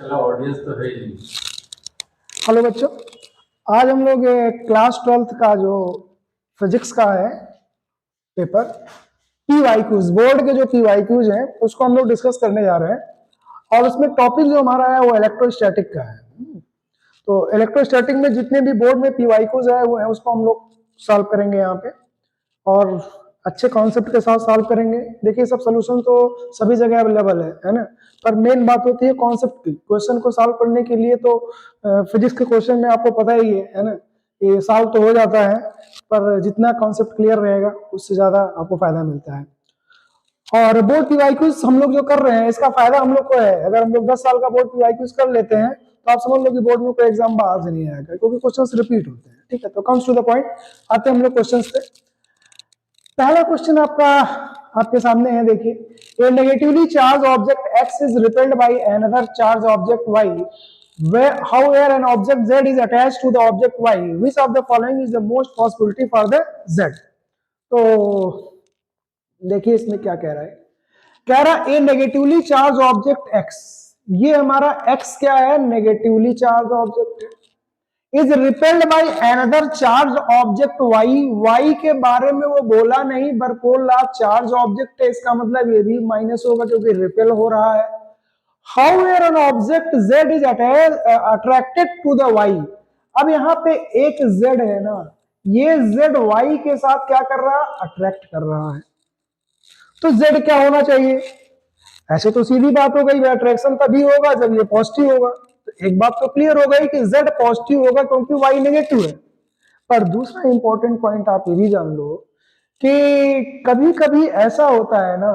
मेरा ऑडियंस तो है ही नहीं। हेलो बच्चों, आज हम लोग क्लास 12th का जो फिजिक्स का है पेपर PYQs, बोर्ड के जो PYQs हैं उसको हम लोग डिस्कस करने जा रहे हैं। और उसमें टॉपिक जो हमारा है वो इलेक्ट्रोस्टैटिक का है। तो इलेक्ट्रोस्टैटिक में जितने भी बोर्ड में PYQs है वो है उसको हम लोग सॉल्व करेंगे यहाँ पे, और अच्छे कॉन्सेप्ट के साथ सॉल्व करेंगे। देखिए सब सोल्यूशन तो सभी जगह अवेलेबल है ना, पर मेन बात होती है कॉन्सेप्ट की। क्वेश्चन को सॉल्व करने के लिए तो फिजिक्स के क्वेश्चन में आपको पता ही है ना, ये सॉल्व तो हो जाता है, पर जितना कॉन्सेप्ट क्लियर रहेगा उससे ज्यादा आपको फायदा मिलता है। और बोर्ड PYQs हम लोग जो कर रहे हैं इसका फायदा हम लोग को है। अगर हम लोग 10 साल का बोर्ड PYQs कर लेते हैं तो आप समझ लो कि बोर्ड में कोई एग्जाम बाहर से नहीं आएगा, क्योंकि क्वेश्चंस रिपीट होते हैं। ठीक है, तो कम्स टू द पॉइंट, आते हैं हम लोग क्वेश्चंस पे। पहला क्वेश्चन आपका आपके सामने है, देखिए। A negatively charge object x is repelled by another charge object y, where however an object z is attached to the object y, which of the following is the most possibility for the z? तो देखिए इसमें क्या कह रहा है। कह रहा a negatively charge object x, ये हमारा x क्या है, नेगेटिवली चार्ज ऑब्जेक्ट है, is repelled by another charge object Y. Y के बारे में वो बोला नहीं, पर बोल रहा चार्ज ऑब्जेक्ट है, इसका मतलब ये भी माइनस होगा क्योंकि रिपेल हो रहा है। However an object Z is attracted to the Y. अब यहाँ पे एक जेड है ना, ये जेड वाई के साथ क्या कर रहा है, अट्रैक्ट कर रहा है। तो जेड क्या होना चाहिए, ऐसे तो सीधी बात हो गई, अट्रैक्शन तभी होगा जब ये पॉजिटिव होगा। तो एक बात तो क्लियर हो गई कि z पॉजिटिव होगा क्योंकि y नेगेटिव है। पर दूसरा इंपॉर्टेंट पॉइंट आप ये भी जान लो कि कभी कभी ऐसा होता है ना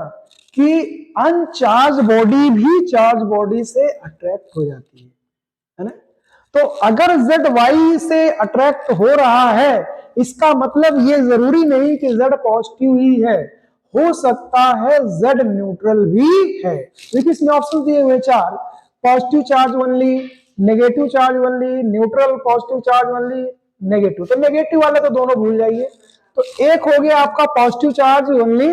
कि अनचार्ज बॉडी भी चार्ज बॉडी से अट्रैक्ट हो जाती है ना। तो अगर z y से अट्रैक्ट हो रहा है, इसका मतलब ये जरूरी नहीं कि z पॉजिटिव ही है, हो सकता है z न्यूट्रल भी है। देखिए इसमें ऑप्शन दिए हुए चार, positive charge only, negative charge only, neutral, positive charge only, negative. तो नेगेटिव वाले तो दोनों भूल जाइए। तो एक हो गया आपका positive charge only,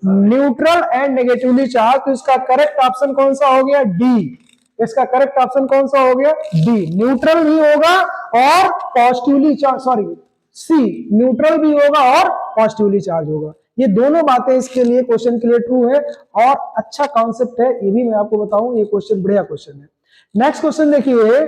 neutral and negatively charge. तो इसका करेक्ट ऑप्शन कौन सा हो गया, डी। इसका करेक्ट ऑप्शन कौन सा हो गया, डी। न्यूट्रल भी होगा और positively charge, sorry C, neutral भी होगा और पॉजिटिवली चार्ज होगा। ये दोनों बातें इसके लिए क्वेश्चन के लिए ट्रू है और अच्छा कॉन्सेप्ट है, ये भी मैं आपको बताऊं, ये क्वेश्चन बढ़िया क्वेश्चन है। नेक्स्ट क्वेश्चन देखिए।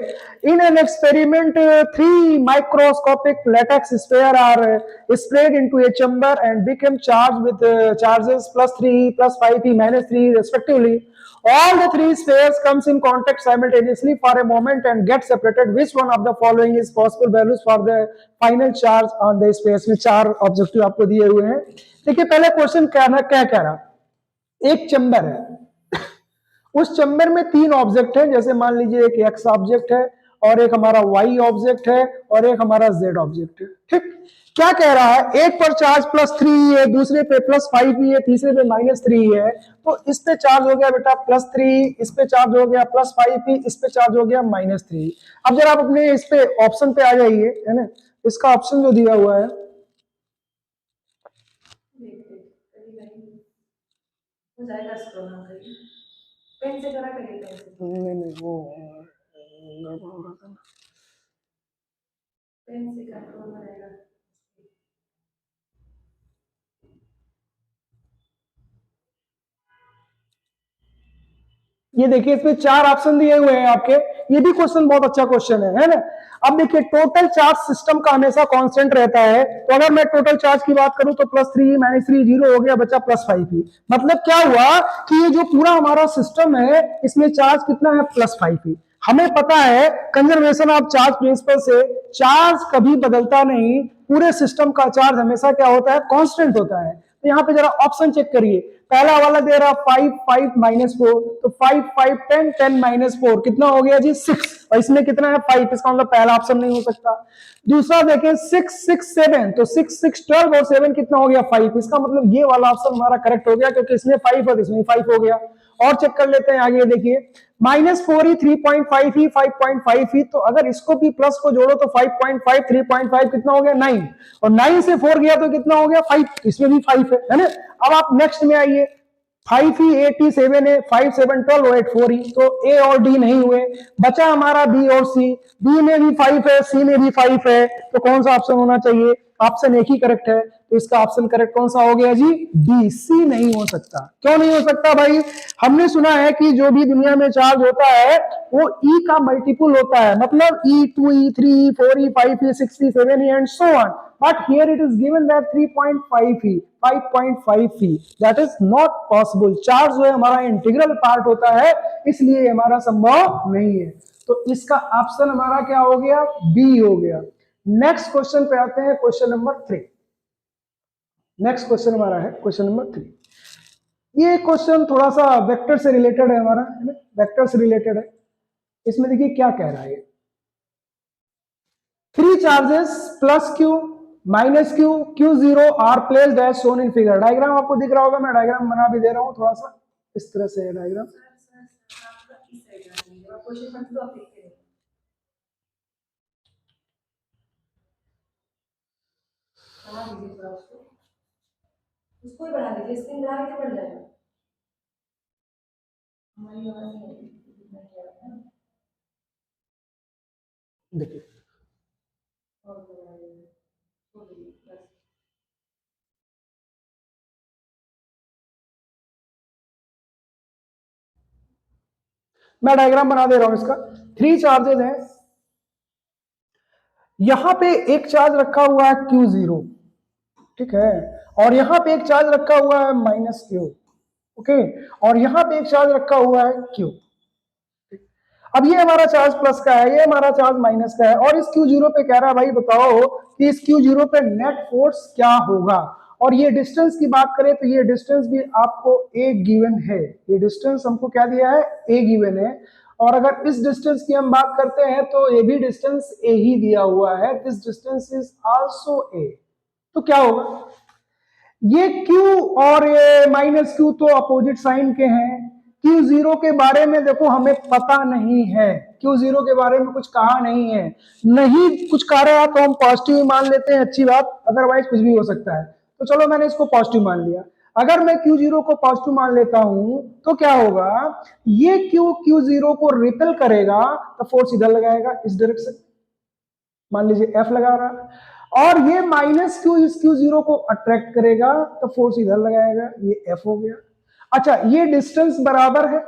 In an experiment 3 microscopic latex sphere are sprayed into a chamber and become charged with charges +3, +5p, -3 respectively. All the 3 spheres comes in contact simultaneously for a moment and get separated. Which one of the following is possible values for the final charge on the spheres? में 4 objective आपको दिए हुए हैं। देखिए पहले question क्या कह रहा, एक चैम्बर है, उस चैम्बर में 3 ऑब्जेक्ट है, जैसे मान लीजिए एक x ऑब्जेक्ट है और एक हमारा y ऑब्जेक्ट है और एक हमारा z ऑब्जेक्ट है। ठीक, क्या कह रहा है, एक पर चार्ज +3 है, दूसरे पे +5 है, तीसरे पे -3 है। तो इस पे चार्ज हो गया बेटा +3, इस पे चार्ज हो गया +5, इस पे चार्ज हो गया -3। अब जरा आप अपने इस पे ऑप्शन पे आ जाइए, है ना, इसका ऑप्शन जो दिया हुआ है, पेन से करा करिए, पेन से। नहीं वो गड़बड़ हो रहा था ना, पेन से कंट्रोल रहेगा। ये देखिए इसमें 4 ऑप्शन दिए हुए हैं आपके, ये भी क्वेश्चन बहुत अच्छा क्वेश्चन है ना। अब देखिए टोटल चार्ज सिस्टम का हमेशा कांस्टेंट रहता है, तो अगर मैं टोटल चार्ज की बात करूं तो +3, -3, 0 हो गया, बचा +5 ही। मतलब क्या हुआ कि ये जो पूरा हमारा सिस्टम है इसमें चार्ज कितना है, +5 ही। हमें पता है कंजर्वेशन ऑफ चार्ज प्रिंसिपल से चार्ज कभी बदलता नहीं, पूरे सिस्टम का चार्ज हमेशा क्या होता है, कांस्टेंट होता है। तो यहाँ पे जरा ऑप्शन चेक करिए, पहला वाला दे रहा 5, 5, -4, तो 5, 5, 10, 10 -4 कितना हो गया जी, 6, और इसमें कितना है 5, इसका मतलब पहला ऑप्शन नहीं हो सकता। दूसरा देखें 6, 6, 7, तो 6, 6, 12 और 7 कितना हो गया 5, इसका मतलब ये वाला ऑप्शन हमारा करेक्ट हो गया क्योंकि इसमें 5 है, इसमें 5 हो गया। और चेक कर लेते हैं आगे, देखिए -4 ही, 3.5 ही, 5.5 ही, तो अगर इसको भी प्लस को जोड़ो तो 5.5, 3.5 कितना हो गया 9, और 9 से 4 गया तो कितना हो गया 5, इसमें भी 5 है ना। अब आप नेक्स्ट में आइए, 5 ही 8 ही 7 है, 5 7 12 और 8 4 ही, तो ए और डी नहीं हुए, बचा हमारा बी और सी। बी में भी 5 है, सी में भी 5 है, तो कौन सा ऑप्शन होना चाहिए? ऑप्शन एक ही करेक्ट है, तो इसका ऑप्शन करेक्ट कौन सा हो गया जी? बी। सी नहीं हो सकता। क्यों नहीं हो सकता भाई? हमने सुना है कि जो भी दुनिया में चार्ज होता है वो ई का मल्टीपल होता है, मतलब E2 E3 E4 E5 E6 E7 and so on, but here it is given that 3.5 he 5.5 he, that is not possible। Charge जो है हमारा इंटीग्रल पार्ट होता है, इसलिए हमारा संभव नहीं है। तो इसका ऑप्शन हमारा क्या हो गया? बी हो गया। नेक्स्ट क्वेश्चन पे आते हैं, क्वेश्चन नंबर 3। नेक्स्ट क्वेश्चन हमारा है क्वेश्चन नंबर 3। ये क्वेश्चन थोड़ा सा वेक्टर से रिलेटेड है हमारा, है ना, वेक्टर से रिलेटेड है। इसमें देखिए क्या कह रहा है, 3 charges plus Q minus Q Q0 are placed as shown in figure. Diagram आपको दिख रहा होगा, मैं डायग्राम बना भी दे रहा हूं, थोड़ा सा इस तरह से है डायग्राम। आपका इस साइड आएंगे, क्वेश्चन नंबर 2 आप लिखते हैं। बढ़ा दीजिए थोड़ा उसको ही बढ़ा दीजिए, स्क्रीन बढ़ा के बढ़ जाएगा। हमारी आवाज नहीं आ रही। देखिए और बढ़ाइए, छोड़ दीजिए बस। मैं डायग्राम बना दे रहा हूं इसका। 3 चार्जेस हैं, यहां पे एक चार्ज रखा हुआ है Q0, ठीक है, और यहां पे एक चार्ज रखा हुआ है माइनस Q, ओके, और यहां पे एक चार्ज रखा हुआ है Q। अब ये हमारा चार्ज प्लस का है, ये हमारा चार्ज माइनस का है, और इस Q0 पे कह रहा है भाई बताओ कि इस Q0 पे नेट फोर्स क्या होगा। और ये डिस्टेंस की बात करें तो ये डिस्टेंस भी आपको ए गिवन है, ये डिस्टेंस हमको क्या दिया है? ए गिवन है। और अगर इस डिस्टेंस की हम बात करते हैं तो ये भी डिस्टेंस ए ही दिया हुआ है, this distance is also a. तो क्या होगा? ये Q और ये माइनस Q तो अपोजिट साइन के हैं। Q0 के बारे में देखो हमें पता नहीं है, Q0 के बारे में कुछ कहा नहीं है, नहीं कुछ कह रहा है तो हम पॉजिटिव मान लेते हैं, अच्छी बात, अदरवाइज कुछ भी हो सकता है। तो चलो मैंने इसको पॉजिटिव मान लिया। अगर मैं Q0 को पॉजिटिव मान लेता हूं तो क्या होगा? ये Q0 को रिपेल करेगा तो फोर्स इधर लगाएगा इस डायरेक्शन, मान लीजिए F लगा रहा, और ये माइनस Q इस Q0 को अट्रैक्ट करेगा तो फोर्स इधर लगाएगा, ये F हो गया। अच्छा, ये डिस्टेंस बराबर है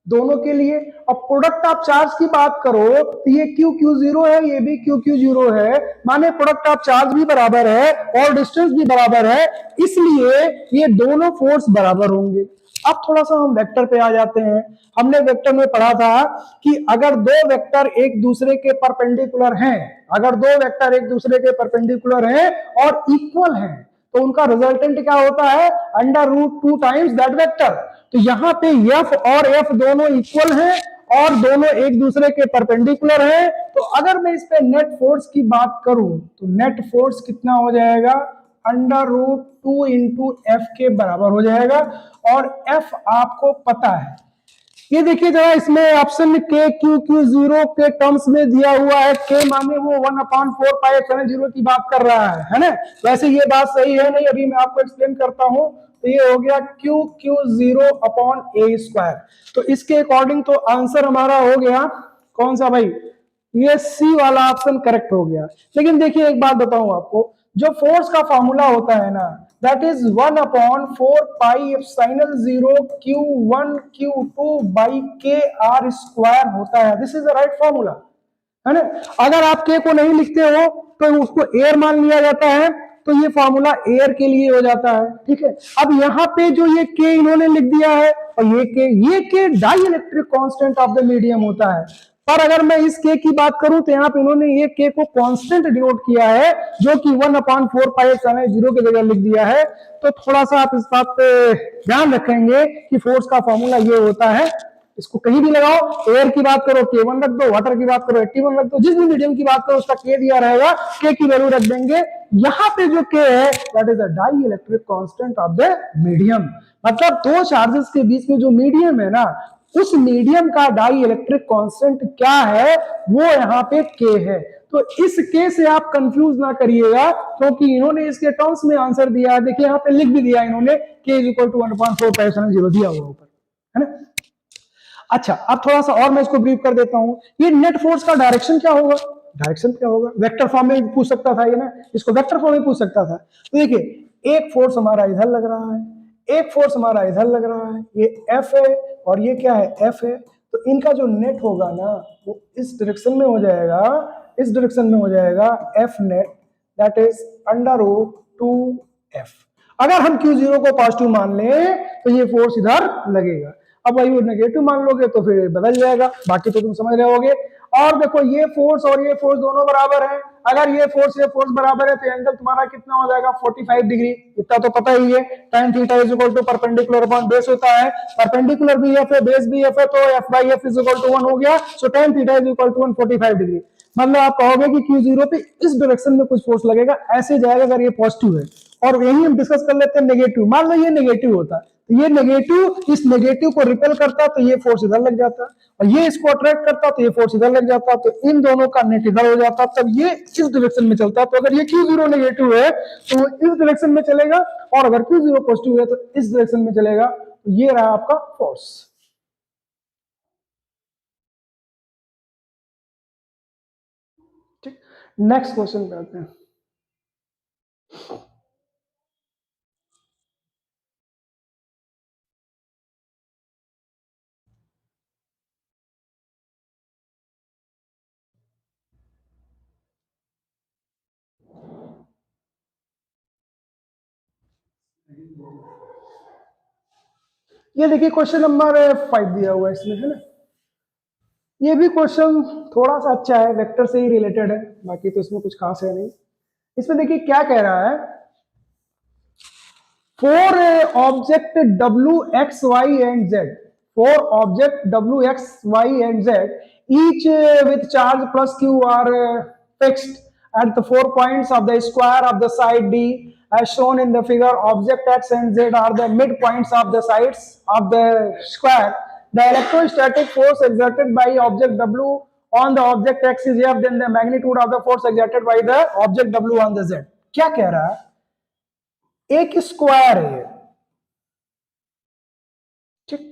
दोनों के लिए। अब प्रोडक्ट ऑफ चार्ज की बात करो तो ये Q0 है, ये भी Q0 है, माने प्रोडक्ट ऑफ चार्ज भी बराबर है और डिस्टेंस भी बराबर है, इसलिए ये दोनों फोर्स बराबर होंगे। अब थोड़ा सा हम वेक्टर पे आ जाते हैं। हमने वेक्टर में पढ़ा था कि अगर दो वेक्टर एक दूसरे के परपेंडिकुलर हैं, अगर दो वेक्टर एक दूसरे के परपेंडिकुलर हैं और इक्वल हैं तो उनका रिजल्टेंट क्या होता है? √2 टाइम्स दैट वेक्टर। तो यहां पे F और F दोनों इक्वल हैं और दोनों एक दूसरे के परपेंडिकुलर हैं, तो अगर मैं इस पे नेट फोर्स की बात करूं तो नेट फोर्स कितना हो जाएगा? √2 इंटू F के बराबर हो जाएगा, और F आपको पता है। ये देखिए जरा, इसमें ऑप्शन के Q0 के टर्म्स में दिया हुआ है, K माने वो 1/4 पाई एप्सिलॉन 0 की बात कर रहा है ना? वैसे ये बात सही है नहीं, अभी मैं आपको एक्सप्लेन करता हूं। तो ये हो गया Q0/a²। तो इसके अकॉर्डिंग तो आंसर हमारा हो गया कौन सा भाई? ये सी वाला ऑप्शन करेक्ट हो गया। लेकिन देखिए एक बात बताऊं आपको, जो फोर्स का फॉर्मूला होता है ना, that is 1/4 pi epsilon 0 Q1 Q2 by KR² होता है। This is the right formula, है ना? अगर आप K को नहीं लिखते हो तो उसको एयर मान लिया जाता है, तो ये फॉर्मूला एयर के लिए हो जाता है, ठीक है। अब यहाँ पे जो ये K इन्होंने लिख दिया है, और ये K dielectric constant of the medium होता है। पर अगर मैं इस K की बात करूं तो यहाँ पे इन्होंने ये K को कांस्टेंट डिनोट किया है, जो कि 1/4 पाई एप्सिलॉन 0 की जगह लिख दिया है। तो थोड़ा सा आप इस बात पे ध्यान रखेंगे कि फोर्स का फॉर्मूला ये होता है। इसको कहीं भी लगाओ, एयर की बात करो K1 रख दो, वाटर की बात करो 81 रख दो, जिस भी मीडियम की बात करो उसका K दिया रहेगा, K की वैल्यू रख देंगे। यहाँ पे जो K है that is the dielectric constant of the medium, मतलब दो चार्जेस के बीच में जो मीडियम है ना, उस मीडियम का डाई इलेक्ट्रिक कांस्टेंट क्या है, वो यहाँ पे K है। तो इस केस से आप कंफ्यूज ना करिएगा, क्योंकि इन्होंने इसके टर्म्स में आंसर दिया, देखिए यहाँ पे लिख भी दिया इन्होंने k इक्वल टू 1.4570 दिया हुआ ऊपर, है ना। अच्छा, अब थोड़ा सा और मैं इसको ब्रीफ कर देता हूं। ये नेट फोर्स का डायरेक्शन क्या होगा, डायरेक्शन क्या होगा, वेक्टर फॉर्म में पूछ सकता था ये ना, इसको वेक्टर फॉर्म में पूछ सकता था। तो देखिए एक फोर्स हमारा इधर लग रहा है, एक फोर्स हमारा इधर लग रहा है, ये F है और ये क्या है, F है। तो इनका जो नेट होगा ना वो इस डायरेक्शन में हो जाएगा, इस डायरेक्शन में हो जाएगा F net, that is √2F। अगर हम Q0 को पॉजिटिव मान लें तो ये फोर्स इधर लगेगा। अब वही नेगेटिव मान लोगे तो फिर बदल जाएगा, बाकी तो तुम समझ रहे होगे। और देखो ये फोर्स और ये फोर्स दोनों बराबर है, अगर ये फोर्स बराबर है तो एंगल तुम्हारा कितना हो जाएगा 45 डिग्री, इतना तो पता ही है। tan theta is equal to perpendicular upon base होता है, परपेंडिकुलर भी एफ है बेस भी एफ है, तो F by F is equal to 1 हो गया। So tan theta is equal to 145 degree. मतलब आप कहोगे कि Q0 पे इस डायरेक्शन में कुछ फोर्स लगेगा, ऐसे जाएगा अगर ये पॉजिटिव है। और यही हम डिस्कस कर लेते हैं नेगेटिव, मान लो ये नेगेटिव होता, तो ये नेगेटिव इस नेगेटिव को रिपेल करता तो ये फोर्स इधर लग जाता, और ये इसको अट्रैक्ट करता तो ये फोर्स इधर लग जाता, तो इन दोनों का नेट इधर हो जाता, तब ये इस डायरेक्शन में चलता। तो अगर ये Q0 नेगेटिव है तो वो इस डायरेक्शन में चलेगा, और अगर Q0 पॉजिटिव है तो इस डायरेक्शन में चलेगा। तो ये रहा आपका फोर्स। ठीक, नेक्स्ट क्वेश्चन पे आते हैं। ये देखिए क्वेश्चन नंबर 5 दिया हुआ है इसमें, है ना। ये भी क्वेश्चन थोड़ा सा अच्छा है, वेक्टर से ही रिलेटेड है, बाकी तो इसमें कुछ खास है नहीं। इसमें देखिए क्या कह रहा है, four object W X Y and Z, four object W X Y and Z each with charge plus Q are fixed at the 4 points of the square of the side D as shown in the figure. Object X and Z are the midpoints of the sides of the square. The electrostatic force exerted by object W on the object X is F, then the magnitude of the force exerted by the object W on the Z. क्या कह रहा है, एक square है, ठीक,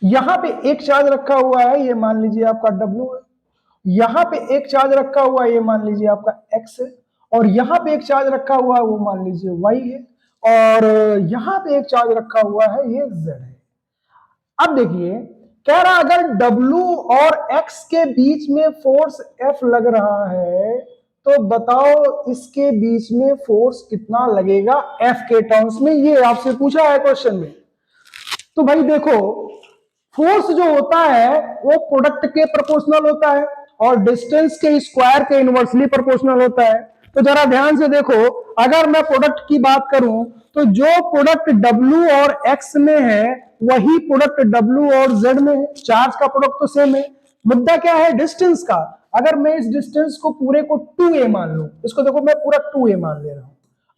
यहां पे एक चार्ज रखा हुआ है, ये मान लीजिए आपका W है, यहां पे एक चार्ज रखा हुआ है, ये मान लीजिए आपका X है, और यहां पे एक चार्ज रखा हुआ है वो मान लीजिए Y है, और यहां पे एक चार्ज रखा हुआ है ये Z है। अब देखिए कह रहा अगर W और X के बीच में फोर्स F लग रहा है तो बताओ इसके बीच में फोर्स कितना लगेगा F के टर्म्स में, ये आपसे पूछा है क्वेश्चन में। तो भाई देखो फोर्स जो होता है वो प्रोडक्ट के प्रोपोर्शनल होता है और डिस्टेंस के स्क्वायर के इनवर्सली प्रोपोर्शनल होता है। तो जरा ध्यान से देखो, अगर मैं प्रोडक्ट की बात करूं तो जो प्रोडक्ट W और X में है वही प्रोडक्ट W और Z में है, चार्ज का प्रोडक्ट तो सेम है। मुद्दा क्या है, डिस्टेंस का। अगर मैं इस डिस्टेंस को पूरे को 2a मान लूं, इसको देखो मैं पूरा 2a मान ले रहा हूं,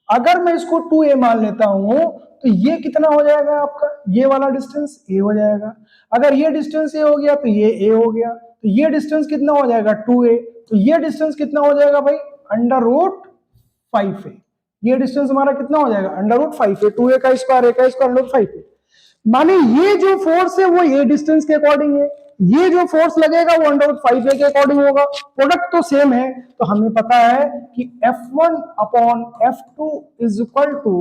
अगर मैं इसको 2a मान लेता हूं तो ये कितना हो जाएगा आपका, ये वाला डिस्टेंस a हो जाएगा। अगर ये डिस्टेंस a हो गया तो ये a हो गया, तो ये डिस्टेंस कितना हो जाएगा 2a, तो ये डिस्टेंस कितना हो जाएगा भाई √5a। ये डिस्टेंस हमारा कितना हो जाएगा √5a, 2a का स्क्वायर a का स्क्वायर √5a। माने ये जो फोर्स है वो ये डिस्टेंस के अकॉर्डिंग है, ये जो फोर्स लगेगा वो √5a के अकॉर्डिंग होगा, प्रोडक्ट तो सेम है। तो हमें पता है कि F1 upon F2 is equal to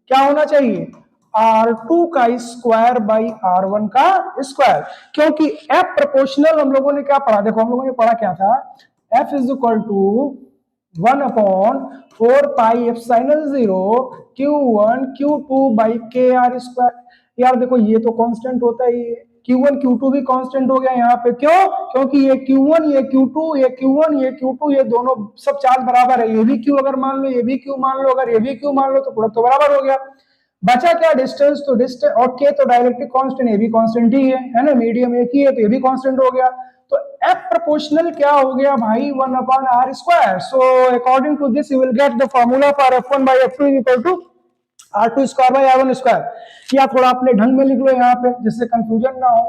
क्या होना चाहिए, R2 का स्क्वायर बाई R1 का स्क्वायर, क्योंकि F प्रोपोर्शनल हम लोगों ने क्या पढ़ा, देखो हम लोगों ने पढ़ा क्या था, F is equal to 1 upon 4 pi epsilon 0 Q1 Q2 by KR square. यार देखो ये तो कांस्टेंट होता ही है, Q1 Q2 भी कांस्टेंट हो गया यहाँ पे, क्यों, क्योंकि ये Q1 ये Q2 ये Q1 ये Q2 ये दोनों सब चार्ज बराबर है, ये भी Q अगर मान लो ये भी Q मान लो, अगर ये भी Q मान लो तो प्रोडक्ट तो बराबर हो गया। बचा क्या, डिस्टेंस, तो डिस्टेंस और K तो डायरेक्टली कांस्टेंट, ये भी कांस्टेंट ही है ना, मीडियम एक ही है तो ये भी कांस्टेंट हो गया। तो F प्रोपोर्शनल क्या हो गया भाई 1 upon R square. So according to this you will get the formula for F1 by F2 equal to R2 square by R1 square. या थोड़ा अपने ढंग में लिख लो यहाँ पे जिससे कंफ्यूजन ना हो,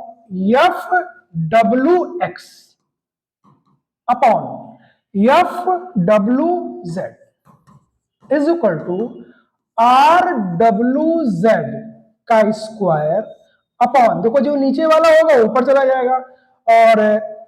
FWX upon F W Z is equal to R W Z का स्क्वायर अपॉन, देखो जो नीचे वाला होगा ऊपर चला जाएगा, और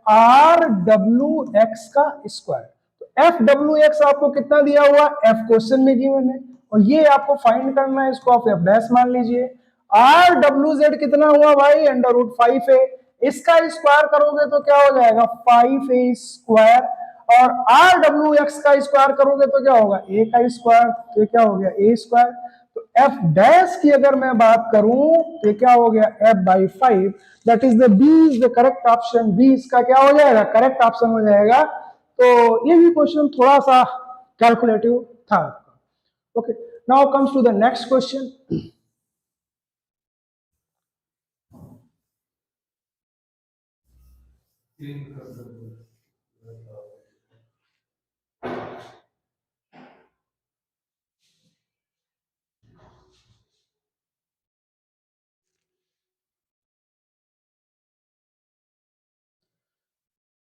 आर डब्ल्यू एक्स का स्क्वायर। तो एफ डब्ल्यू एक्स आपको कितना दिया हुआ, एफ क्वेश्चन में गिवन है, और ये आपको फाइंड करना है, इसको आप एफ डैश मान लीजिए। आर डब्ल्यू जेड कितना हुआ भाई, अंडर रूट 5 है, इसका स्क्वायर करोगे तो क्या हो जाएगा 5 ए स्क्वायर, और आर डब्ल्यू एक्स का स्क्वायर करोगे तो क्या होगा ए का स्क्वायर, तो क्या हो गया ए स्क्वायर। तो एफ डैश की अगर मैं बात करूं तो क्या हो गया F by 5, that is the B is the correct option, B इसका क्या हो जाएगा करेक्ट ऑप्शन हो जाएगा। तो ये भी क्वेश्चन थोड़ा सा कैलकुलेटिव था। Okay, now comes to the next question.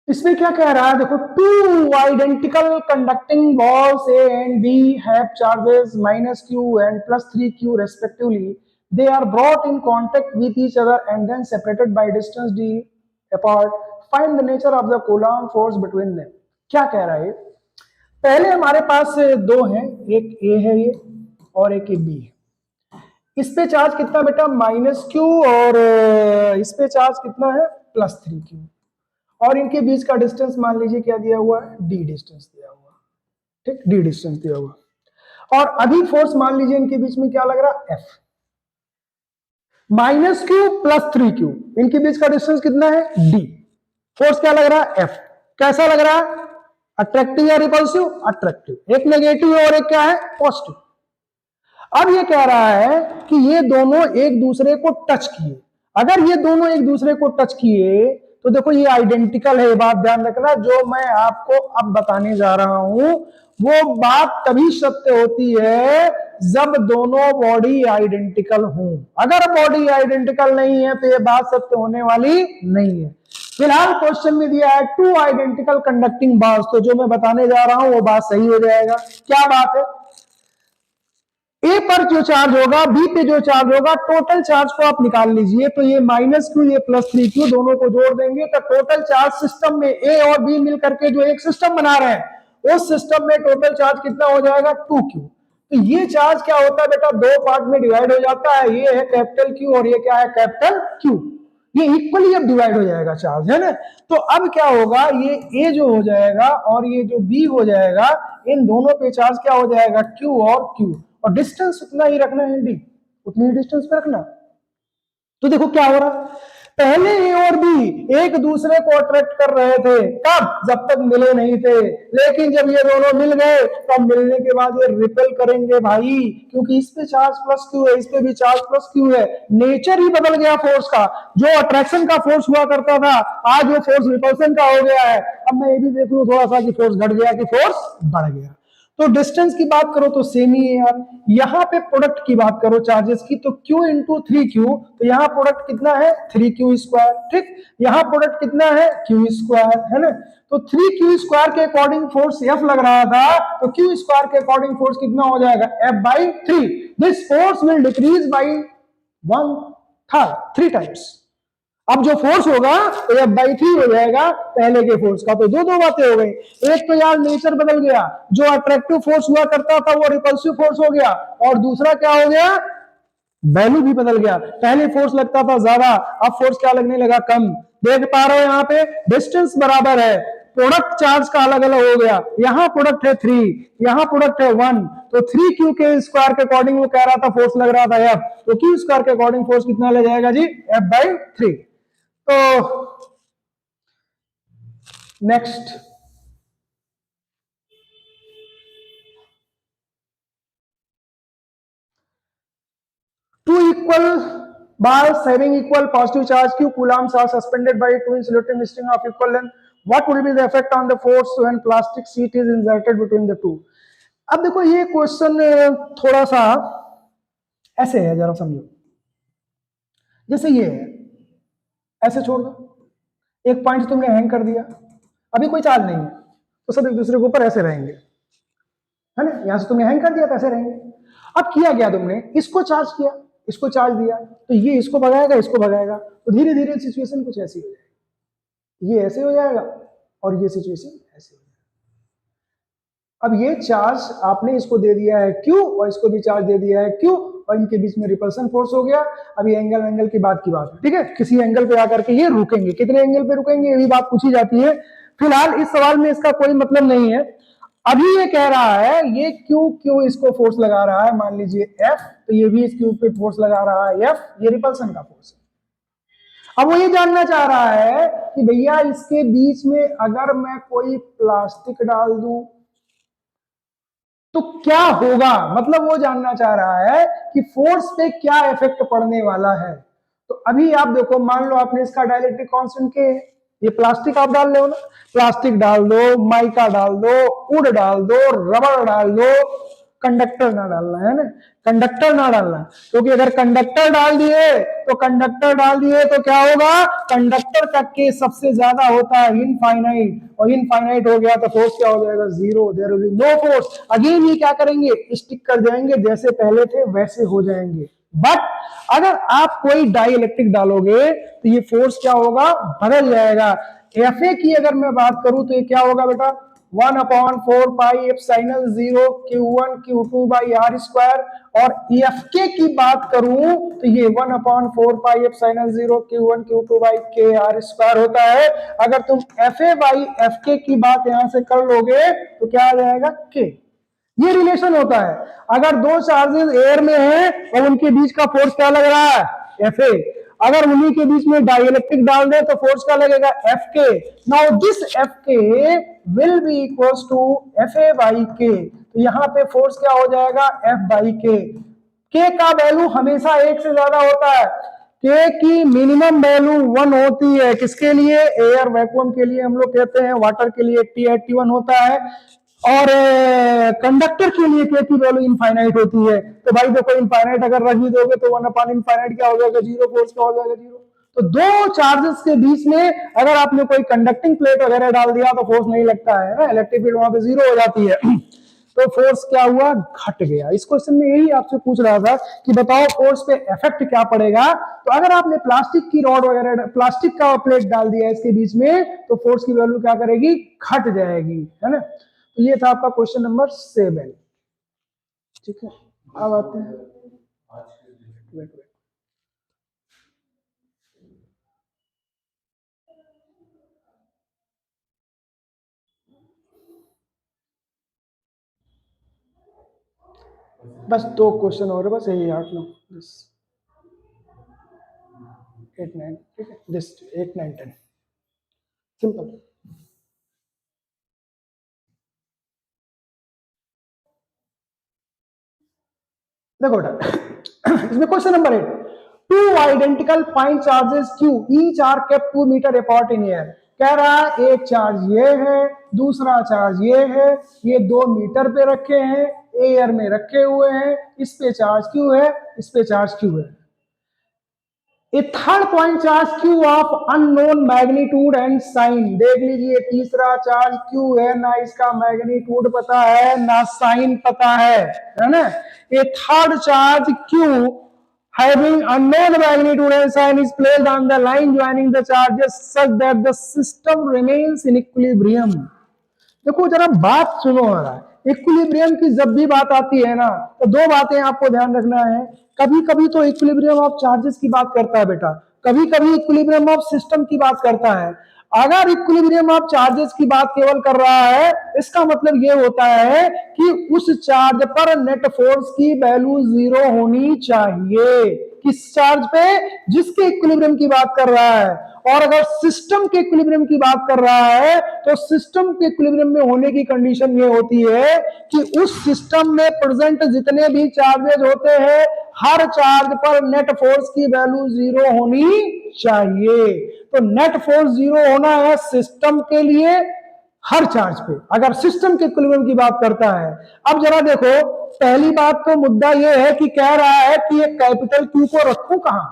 इसमें क्या कह रहा है, देखो two identical conducting balls A and B have charges -q and +3q respectively, they are brought in contact with each other and then separated by distance d apart, find the nature of the coulomb force between them। क्या कह रहा है, पहले हमारे पास दो हैं, एक ए है ये और एक ए बी है। इस पे चार्ज कितना बेटा -q, और इस पे चार्ज कितना है +3q, और इनके बीच का डिस्टेंस मान लीजिए क्या दिया हुआ है d डिस्टेंस दिया हुआ, ठीक, d डिस्टेंस दिया हुआ। और अभी फोर्स मान लीजिए इनके बीच में क्या लग रहा है F, -q +3q, इनके बीच का डिस्टेंस कितना है d, फोर्स क्या लग रहा है F, कैसा लग रहा है अट्रैक्टिव या रिपल्सिव, अट्रैक्टिव, एक नेगेटिव है और एक क्या है पॉजिटिव। अब ये कह रहा है कि ये दोनों एक दूसरे को टच किए, अगर ये दोनों एक दूसरे को टच किए तो देखो ये आइडेंटिकल है, ये बात ध्यान रखना, जो मैं आपको अब बताने जा रहा हूं वो बात तभी सत्य होती है जब दोनों बॉडी आइडेंटिकल हो, अगर बॉडी आइडेंटिकल नहीं है तो ये बात सत्य होने वाली नहीं है। फिलहाल क्वेश्चन में दिया है टू आइडेंटिकल कंडक्टिंग बार्स, तो जो मैं बताने जा रहा हूं वो बात सही हो जाएगा। क्या बात है, ए पर जो चार्ज होगा बी पे जो चार्ज होगा, टोटल चार्ज को आप निकाल लीजिए, तो ये -q ये +3q दोनों को जोड़ देंगे तो टोटल चार्ज सिस्टम में ए और बी मिलकर के जो एक सिस्टम बना रहे हैं उस सिस्टम में टोटल चार्ज कितना हो जाएगा 2q। तो ये चार्ज क्या होता है बेटा, दो पार्ट में डिवाइड हो जाता है, ये है कैपिटल Q और ये क्या है कैपिटल Q, ये इक्वली अब डिवाइड हो जाएगा चार्ज, है ना। तो अब क्या होगा, ये A जो हो जाएगा और ये जो B हो जाएगा, इन दोनों पे चार्ज क्या हो जाएगा Q और Q, और डिस्टेंस उतना ही रखना है D, उतनी ही डिस्टेंस पे रखना। तो देखो क्या हो रहा, पहले ए और बी एक दूसरे को अट्रैक्ट कर रहे थे, कब, जब तक मिले नहीं थे, लेकिन जब ये दोनों मिल गए तो मिलने के बाद ये रिपेल करेंगे भाई, क्योंकि इस पे चार्ज +q है, इस पे भी चार्ज +q है, नेचर ही बदल गया फोर्स का, जो अट्रैक्शन का फोर्स हुआ करता था आज वो फोर्स रिपल्सन का हो गया है। अब मैं ये भी देख लूं थोड़ा सा कि फोर्स घट गया कि फोर्स बढ़ गया। तो डिस्टेंस की बात करो तो सेम ही है यार, यहां पे प्रोडक्ट की बात करो चार्जेस की तो q इंटू 3q, तो यहां प्रोडक्ट कितना है 3q स्क्वायर, ठीक, यहां प्रोडक्ट कितना है q स्क्वायर, है ना। तो 3q स्क्वायर के अकॉर्डिंग फोर्स F लग रहा था, तो q स्क्वायर के अकॉर्डिंग फोर्स कितना हो जाएगा F by 3, this force will decrease by 3 times. अब जो फोर्स होगा तो F बाई 3 हो जाएगा पहले के फोर्स का। तो दो दो बातें हो गई, एक तो यार नेचर बदल गया, जो अट्रैक्टिव फोर्स हुआ करता था वो रिपल्सिव फोर्स हो गया, और दूसरा क्या हो गया, वैल्यू भी बदल गया, पहले फोर्स लगता था ज्यादा, अब फोर्स क्या लगने लगा कम। देख पा रहे हो यहाँ पे डिस्टेंस बराबर है, प्रोडक्ट चार्ज का अलग अलग हो गया, यहाँ प्रोडक्ट है 3, यहाँ प्रोडक्ट है 1, तो 3q के स्क्वायर के अकॉर्डिंग वो कह रहा था फोर्स लग रहा था F, तो q स्क्वायर के अकॉर्डिंग फोर्स कितना ले जाएगा जी F बाई 3। तो next, two equal bars having equal positive charge q coulombs are suspended by two insulating string of equal length, what will be the effect on the force when plastic sheet is inserted between the two। अब देखो ये question थोड़ा सा ऐसे है, जरा समझो, जैसे ये है, ऐसे छोड़ दो, एक पॉइंट तुमने हैंग कर दिया, अभी कोई चार्ज नहीं है, तो सब एक दूसरे के ऊपर ऐसे रहेंगे, है ना। यहां से तुमने हैंग कर दिया तो ऐसे रहेंगे। अब किया गया तुमने, इसको चार्ज किया, इसको चार्ज दिया, तो ये इसको भगाएगा, इसको भगाएगा, तो धीरे धीरे सिचुएशन कुछ ऐसी हो जाएगी, ये ऐसे हो जाएगा और ये सिचुएशन ऐसे हो जाएगा। अब ये चार्ज आपने इसको दे दिया है Q और इसको भी चार्ज दे दिया है Q और इनके बीच में रिपल्सन फोर्स हो गया। अब ये एंगल की बात है, ठीक है, किसी एंगल पे आकर के ये रुकेंगे, कितने एंगल पे रुकेंगे ये भी बात पूछी जाती है। फिलहाल इस सवाल में इसका कोई मतलब नहीं है। अभी ये कह रहा है ये क्यों इसको फोर्स लगा रहा है, मान लीजिए F, तो ये भी इस क्यू पे फोर्स लगा रहा है F, ये रिपल्सन का फोर्स है। अब वो ये जानना चाह रहा है कि भैया इसके बीच में अगर मैं कोई प्लास्टिक डाल दूं तो क्या होगा, मतलब वो जानना चाह रहा है कि फोर्स पे क्या इफेक्ट पड़ने वाला है। तो अभी आप देखो, मान लो आपने इसका डाइलेक्ट्रिक कांस्टेंट के, ये प्लास्टिक आप डाल लो ना, प्लास्टिक डाल दो, माइका डाल दो, वुड डाल दो, रबर डाल दो, कंडक्टर ना डालना है ना, कंडक्टर ना डालना, क्योंकि अगर कंडक्टर डाल दिए तो क्या होगा, कंडक्टर का केस सबसे ज्यादा होता है इनफाइनाइट, और इनफाइनाइट हो गया तो फोर्स क्या हो जाएगा, zero, there will be no force. Again ये क्या करेंगे, स्टिक कर जाएंगे, जैसे पहले थे वैसे हो जाएंगे। बट अगर आप कोई डाइइलेक्ट्रिक डालोगे तो ये फोर्स क्या होगा, बदल जाएगा। एफए की अगर मैं बात करूं तो ये क्या होगा बेटा, 1/4 pi epsilon 0 Q1 Q2 by R square, और एफ के की बात करूं तो ये 1/4 pi epsilon 0 Q1 Q2 by K R square होता है। अगर तुम F A by F K की बात यहां से कर लोगे तो क्या आ जाएगा, के। ये रिलेशन होता है। अगर दो चार्जेस एयर में हैं और उनके बीच का फोर्स क्या लग रहा है, एफ ए, अगर उन्हीं के बीच में डाइइलेक्ट्रिक डाल दे तो फोर्स क्या लगेगा, F K. Now this F K will be equals to F A by K, तो यहां पे फोर्स क्या हो जाएगा, एफ बाई के। के का वैल्यू हमेशा एक से ज्यादा होता है, के की मिनिमम वैल्यू 1 होती है, किसके लिए, एयर वैक्यूम के लिए हम लोग कहते हैं, वाटर के लिए T81 होता है, और कंडक्टर के लिए के की वैल्यू इनफाइनाइट होती है। तो भाई देखो, इनफाइनाइट अगर रख भी दोगे तो 1/इनफाइनाइट क्या हो जाएगा, जीरो, फोर्स क्या हो जाएगा, जीरो। तो दो चार्जेस के बीच में अगर आपने कोई कंडक्टिंग प्लेट वगैरह डाल दिया तो फोर्स नहीं लगता है ना, इलेक्ट्रिक फील्ड वहां पे जीरो हो जाती है। तो फोर्स क्या हुआ, घट गया। इस क्वेश्चन में यही आपसे पूछ रहा था कि बताओ फोर्स पे इफेक्ट क्या पड़ेगा। तो अगर आपने प्लास्टिक की रॉड वगैरह, प्लास्टिक का प्लेट डाल दिया इसके बीच में, तो फोर्स की वैल्यू क्या करेगी, घट जाएगी, है ना। तो ये था आपका क्वेश्चन नंबर 7, ठीक है। अब आते हैं, बस 2 क्वेश्चन और है, बस यही 8 9 10 8 9, ठीक है, दिस 8 9 10 सिंपल। देखो बेटा, इसमें question number 8, two identical point charges Q each are kept 2 meter apart in air. कह रहा है एक चार्ज ये है, दूसरा चार्ज ये है, ये 2 मीटर पे रखे हैं, एयर में रखे हुए हैं, इस पे चार्ज Q है, इस पे चार्ज Q है। A third point charge Q of unknown magnitude and sign. देख लीजिए, तीसरा चार्ज Q है, ना इसका मैग्नीट्यूड पता है ना साइन पता है ना। A third charge Q having unknown magnitude and sign is placed on the line joining the charges such that the system remains in equilibrium। देखो जरा बात सुनो, हमारा इक्विलिब्रियम की जब भी बात आती है ना, तो 2 बातें आपको ध्यान रखना है। कभी कभी तो इक्विलिब्रियम ऑफ चार्जेस की बात करता है बेटा, कभी कभी इक्विलिब्रियम ऑफ सिस्टम की बात करता है। अगर इक्विलिब्रियम ऑफ चार्जेस की बात केवल कर रहा है, इसका मतलब ये होता है कि उस चार्ज पर नेट फोर्स की वैल्यू 0 होनी चाहिए। किस चार्ज पे, जिसके इक्विलिब्रियम की बात कर रहा है। और अगर सिस्टम के इक्विलिब्रियम की बात कर रहा है तो सिस्टम के इक्विलिब्रियम में होने की कंडीशन ये होती है कि उस सिस्टम में प्रेजेंट जितने भी चार्जेस होते हैं, हर चार्ज पर नेट फोर्स की वैल्यू 0 होनी चाहिए। तो नेट फोर्स 0 होना है सिस्टम के लिए हर चार्ज पे, अगर सिस्टम के इक्विलिब्रियम की बात करता है। अब जरा देखो, पहली बात तो मुद्दा यह है कि कह रहा है कि ये कैपिटल Q को रखूं कहां,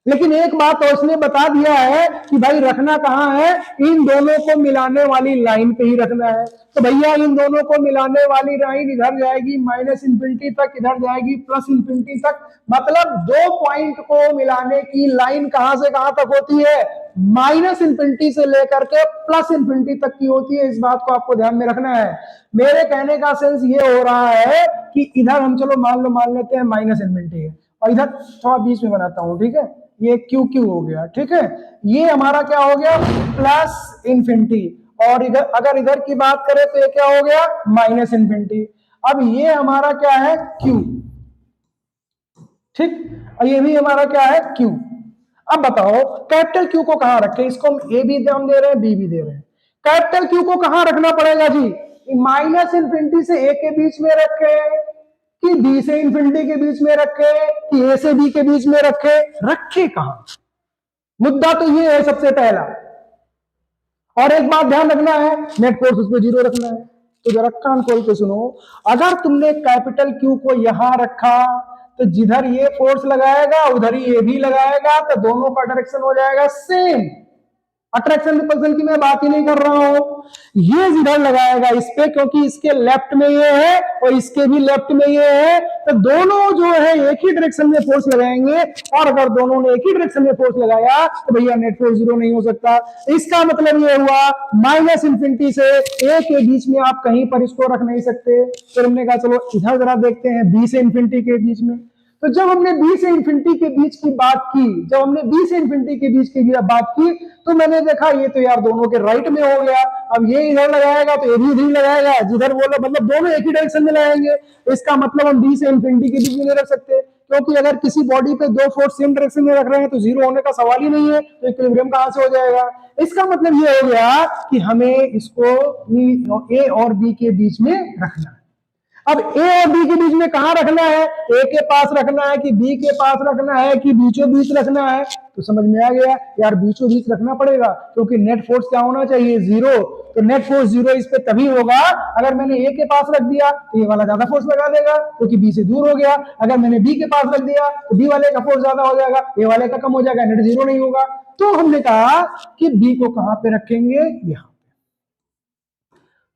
लेकिन एक बात तो उसने बता दिया है कि भाई रखना कहाँ है, इन दोनों को मिलाने वाली लाइन पे ही रखना है। तो भैया इन दोनों को मिलाने वाली लाइन इधर जाएगी माइनस इंफिनिटी तक, इधर जाएगी प्लस इंफिनिटी तक। मतलब दो पॉइंट को मिलाने की लाइन कहां से कहां तक होती है, माइनस इंफिनिटी से लेकर के प्लस इंफिनिटी तक की होती है। इस बात को आपको ध्यान में रखना है। मेरे कहने का सेंस ये हो रहा है कि इधर हम चलो मान लेते हैं माइनस इंफिनिटी है, और इधर थोड़ा बीच में बनाता हूं, ठीक है, ये क्यू क्यू हो गया, ठीक है, ये हमारा क्या हो गया प्लस इंफिनिटी, और इधर अगर इधर की बात करें तो ये क्या हो गया माइनस इंफिनिटी। अब ये हमारा क्या है क्यू, ठीक, और ये भी हमारा क्या है क्यू। अब बताओ कैपिटल क्यू को कहां रखें, इसको हम ए भी दाम दे रहे हैं बी भी दे रहे हैं, कैपिटल क्यू को कहां रखना पड़ेगा जी, माइनस इंफिनिटी से ए के बीच में रखे कि बी से इंफिनिटी के बीच में रखे कि ए से बी के बीच में रखे कहां, मुद्दा तो ये है सबसे पहला। और एक बात ध्यान रखना है, नेट फोर्स उस पर 0 रखना है। तो जरा कान खोल के सुनो, अगर तुमने कैपिटल क्यू को यहां रखा तो जिधर ये फोर्स लगाएगा उधर ही ये भी लगाएगा, तो दोनों का डायरेक्शन हो जाएगा सेम। अट्रैक्शन रिपल्सन की मैं बात ही नहीं कर रहा हूं, ये जिधर लगाएगा इस पे, क्योंकि इसके लेफ्ट में ये है और इसके भी लेफ्ट में ये है, तो दोनों जो है एक ही डायरेक्शन में फोर्स लगाएंगे। और अगर दोनों ने एक ही डायरेक्शन में फोर्स लगाया तो भैया नेट फोर्स 0 नहीं हो सकता। इसका मतलब ये हुआ माइनस इंफिनिटी से ए के बीच में आप कहीं पर इसको रख नहीं सकते। फिर हमने कहा चलो इधर जरा देखते हैं बी से इंफिनिटी के बीच में। तो जब हमने बी से इंफिनिटी के बीच की बात की, जब हमने बी से इंफिनिटी के बीच की बात की, तो मैंने देखा ये तो यार दोनों के राइट में हो गया। अब ये इधर लगाएगा तो ये भी इधर लगाएगा, जिधर बोला मतलब दोनों एक ही डायरेक्शन में लगाएंगे। इसका मतलब हम बी से इंफिनिटी के बीच में नहीं रख सकते, क्योंकि अगर किसी बॉडी पे दो फोर्स सेम डायरेक्शन में रख रहे हैं तो 0 होने का सवाल ही नहीं है, तो इक्विलिब्रियम कहां से हो जाएगा। इसका मतलब ये हो गया कि हमें इसको ए और बी के बीच में रखना है। अब ए और बी के बीच में कहां रखना है, ए के पास रखना है कि बी के पास रखना है कि बीचों बीच रखना है, तो समझ में आ गया यार बीचों बीच रखना पड़ेगा, क्योंकि नेट फोर्स क्या होना चाहिए 0। तो नेट फोर्स 0 इस पे तभी होगा अगर मैंने ए के पास रख दिया तो ये वाला ज्यादा फोर्स लगा देगा क्योंकि बी से दूर हो गया, अगर मैंने बी के पास रख दिया तो बी वाले का फोर्स ज्यादा हो जाएगा, ए वाले का कम हो जाएगा, नेट 0 नहीं होगा। तो हमने कहा कि बी को कहां पे रखेंगे, यहां पे।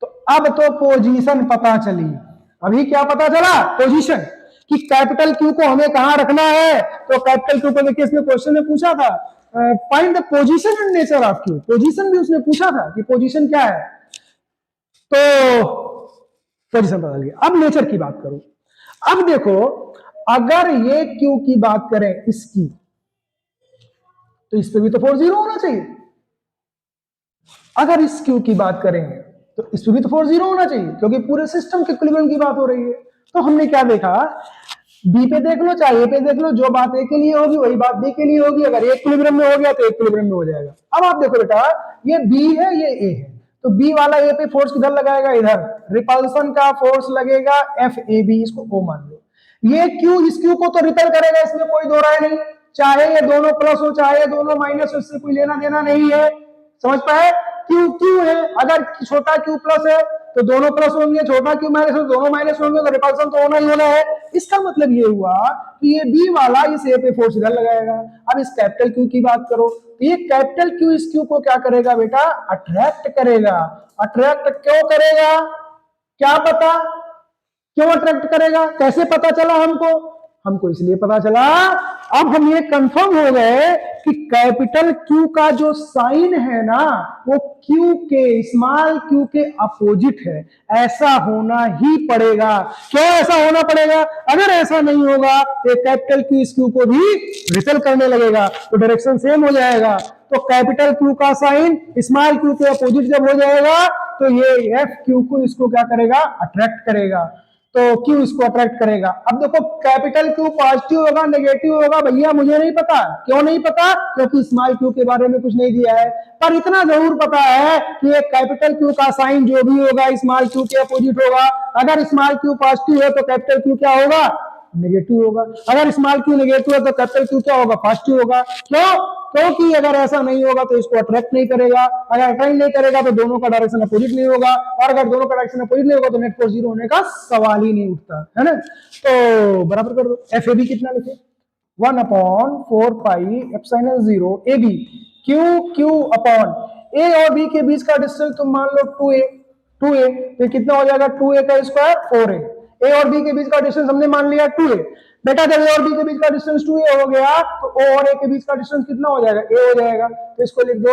तो अब तो पोजीशन पता चली। अभी क्या पता चला, पोजीशन, कि कैपिटल क्यू को हमें कहां रखना है। तो कैपिटल क्यू को देखिए इसमें क्वेश्चन में पूछा था find the position and nature of Q, position भी उसने पूछा था कि पोजीशन क्या है, तो पोजीशन बदल गया। अब नेचर की बात करो। अब देखो अगर ये क्यू की बात करें इसकी, तो इस पे भी तो फोर्स 0 होना चाहिए। अगर इस क्यू की बात करेंगे तो इसमें भी तो फोर्स 0 होना चाहिए, क्योंकि पूरे सिस्टम के इक्विलिब्रियम की बात हो रही है। तो हमने क्या देखा, बी पे देख लो चाहे ए पे देख लो, जो बात ए के लिए होगी वही बात बी के लिए होगी। अगर ए इक्विलिब्रियम में हो गया तो इक्विलिब्रियम में हो जाएगा। अब आप देखो बेटा, ये बी है ये ए है, तो बी वाला ए पे फोर्स किधर लगाएगा, इधर रिपल्सन का फोर्स लगेगा एफ ए बी, इसको ओ मान लो। ये क्यू इस क्यू को तो रिपेल करेगा, इसमें कोई दो राय नहीं, चाहे ये दोनों प्लस हो चाहे ये दोनों माइनस हो, इससे कोई लेना देना नहीं है। समझ पाए, क्यू क्यू है, अगर छोटा क्यू प्लस है तो दोनों प्लस होंगे, छोटा क्यू माइनस हो दोनों माइनस होंगे, तो रिपल्सन तो होना ही होना है। इसका मतलब ये हुआ कि ये बी वाला इस ए पे फोर्स इधर लगाएगा। अब इस कैपिटल क्यू की बात करो तो ये कैपिटल क्यू इस क्यू को क्या करेगा बेटा, अट्रैक्ट करेगा। अट्रैक्ट क्यों करेगा, क्या पता क्यों अट्रैक्ट करेगा, कैसे पता चला हमको इसलिए पता चला, अब हम ये कंफर्म हो गए कि कैपिटल क्यू का जो साइन है ना वो क्यू के, स्मॉल क्यू के अपोजिट है। ऐसा होना ही पड़ेगा। क्यों ऐसा होना पड़ेगा, अगर ऐसा नहीं होगा तो कैपिटल क्यू इस क्यू को भी रिपेल करने लगेगा, तो डायरेक्शन सेम हो जाएगा। तो कैपिटल क्यू का साइन स्मॉल क्यू के अपोजिट जब हो जाएगा तो ये एफ क्यू को इसको क्या करेगा, अट्रैक्ट करेगा, तो क्यू इसको अट्रैक्ट करेगा। अब देखो कैपिटल क्यू पॉजिटिव होगा नेगेटिव होगा, भैया मुझे नहीं पता। क्यों नहीं पता, क्योंकि स्मॉल क्यू के बारे में कुछ नहीं दिया है, पर इतना जरूर पता है कि ये कैपिटल क्यू का साइन जो भी होगा स्मॉल क्यू के अपोजिट होगा। अगर स्मॉल क्यू पॉजिटिव है तो कैपिटल क्यू क्या होगा, नेगेटिव होगा। अगर स्मॉल क्यू नेगेटिव है तो कैपिटल क्यू क्या होगा, पॉजिटिव होगा। क्यों, क्योंकि अगर ऐसा नहीं होगा तो इसको अट्रैक्ट नहीं करेगा, अगर अट्रैक्ट नहीं करेगा तो दोनों का डायरेक्शन अपोजिट नहीं होगा, और अगर दोनों का डायरेक्शन अपोजिट नहीं होगा तो नेट फोर्स 0 होने का सवाल ही नहीं उठता है ना। तो बराबर कर दो, एफ ए बी कितना लिखे, 1/4πε0 AB Q अपॉन A और B के बीच का डिस्टेंस तुम मान लो 2A तो कितना हो जाएगा 2A का स्क्वायर 4A। A और B के बीच का डिस्टेंस हमने मान लिया 2A। बेटा जब A और B के बीच का डिस्टेंस 2A हो गया तो O और A के बीच का डिस्टेंस कितना हो जाएगा A हो जाएगा। तो इसको लिख दो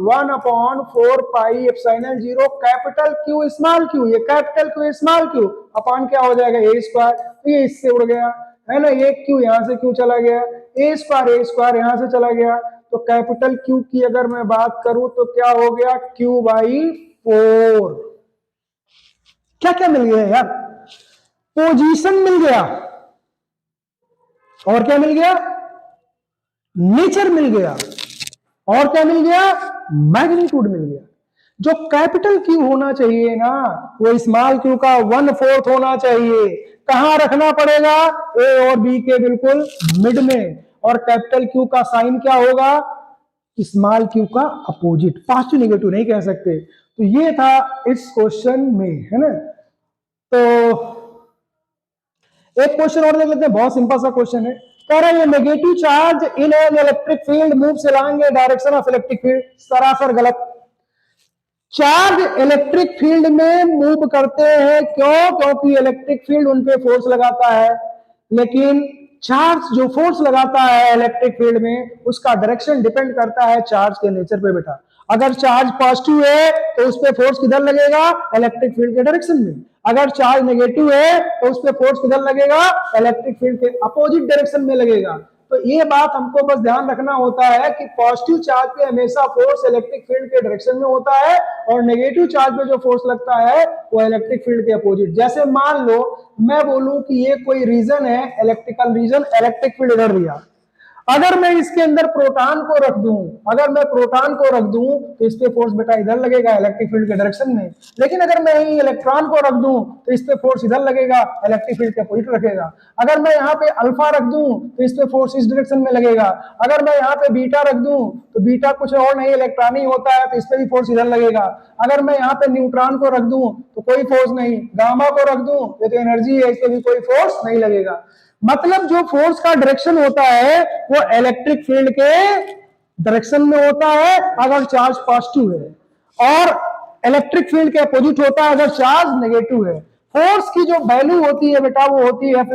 1/4πε0 कैपिटल Q स्मॉल Q, ये capital Q small Q upon क्या हो जाएगा A स्क्वायर। तो ये इससे उड़ गया है ना, ये Q यहां से Q चला गया, A स्क्वायर यहां से चला गया। तो कैपिटल Q की अगर मैं बात करूं तो क्या हो गया Q/4। क्या क्या मिल गया यार, पोजीशन मिल गया और क्या मिल गया, नेचर मिल गया और क्या मिल गया, मैग्नीट्यूड मिल गया। जो कैपिटल Q होना चाहिए ना वो स्मॉल q का 1/4 होना चाहिए। कहां रखना पड़ेगा, A और B के बिल्कुल मिड में। और कैपिटल Q का साइन क्या होगा, स्मॉल q का अपोजिट, पॉजिटिव नेगेटिव नहीं कह सकते। तो ये था इस क्वेश्चन में, है ना। तो एक क्वेश्चन और देख लेते हैं, बहुत सिंपल सा क्वेश्चन है। कह रहा है negative charge in an electric field moves along A direction of electric field. सरासर गलत। चार्ज इलेक्ट्रिक फील्ड में मूव करते हैं, क्यों, क्योंकि इलेक्ट्रिक फील्ड उन पे फोर्स लगाता है। लेकिन चार्ज जो फोर्स लगाता है इलेक्ट्रिक फील्ड में उसका डायरेक्शन डिपेंड करता है चार्ज के नेचर पे बेटा। अगर चार्ज पॉजिटिव है तो उस पे फोर्स किधर लगेगा, इलेक्ट्रिक फील्ड के डायरेक्शन में। अगर चार्ज नेगेटिव है तो उस पे फोर्स किधर लगेगा, इलेक्ट्रिक फील्ड के अपोजिट डायरेक्शन में लगेगा। तो ये बात हमको बस ध्यान रखना होता है कि पॉजिटिव चार्ज पे हमेशा फोर्स इलेक्ट्रिक फील्ड के डायरेक्शन में होता है और नेगेटिव चार्ज पे जो फोर्स लगता है वो इलेक्ट्रिक फील्ड के अपोजिट। जैसे मान लो मैं बोलूं कि ये कोई रीजन है, इलेक्ट्रिकल रीजन, इलेक्ट्रिक फील्ड इधर दिया। अगर मैं इसके अंदर प्रोटॉन को रख दूं, अगर मैं प्रोटॉन को रख दूं तो इस पे फोर्स बेटा इधर लगेगा इलेक्ट्रिक फील्ड के डायरेक्शन में। लेकिन अगर मैं ही इलेक्ट्रॉन को रख दूं तो इस पे फोर्स इधर लगेगा, इलेक्ट्रिक फील्ड के अपोजिट रखेगा। अगर मैं यहाँ पे अल्फा रख दूं तो इस पे फोर्स इस डायरेक्शन में लगेगा। अगर मैं यहाँ पे बीटा रख दूं तो बीटा कुछ और नहीं इलेक्ट्रॉन ही होता है, तो इस पे भी फोर्स इधर लगेगा। अगर मैं यहाँ पे न्यूट्रॉन को रख दूं तो कोई फोर्स नहीं, गामा को रख दूं ये तो एनर्जी है, इस पे भी कोई फोर्स नहीं लगेगा। मतलब जो फोर्स का डायरेक्शन होता है वो इलेक्ट्रिक फील्ड के डायरेक्शन में होता है अगर चार्ज पॉजिटिव है, और इलेक्ट्रिक फील्ड के अपोजिट होता है अगर चार्ज नेगेटिव है। फोर्स की जो वैल्यू होती है बेटा वो होती है F =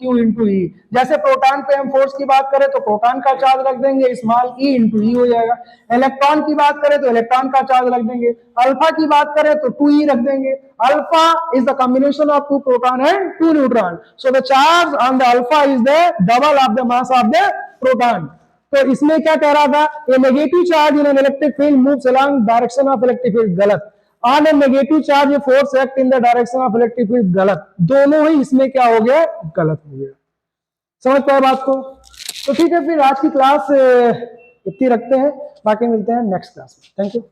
Q × E। जैसे प्रोटॉन पे हम फोर्स की बात करें तो प्रोटॉन का चार्ज रख देंगे स्मॉल e × E हो जाएगा। इलेक्ट्रॉन की बात करें तो इलेक्ट्रॉन का चार्ज रख देंगे। अल्फा की बात करें तो 2e रख देंगे। Alpha is the combination of 2 proton and 2 neutron, so the charge on the alpha is the double of the mass of the proton. तो इसमें क्या कह रहा था, a negative charge in an electric field moves along direction of electric field, गलत। On a negative charge force act in the direction of electric field, गलत। दोनों ही इसमें क्या हो गया, गलत हो गया। समझ पाए बात को। तो ठीक है, फिर आज की क्लास इतनी रखते हैं, बाकी मिलते हैं नेक्स्ट क्लास में। Thank you.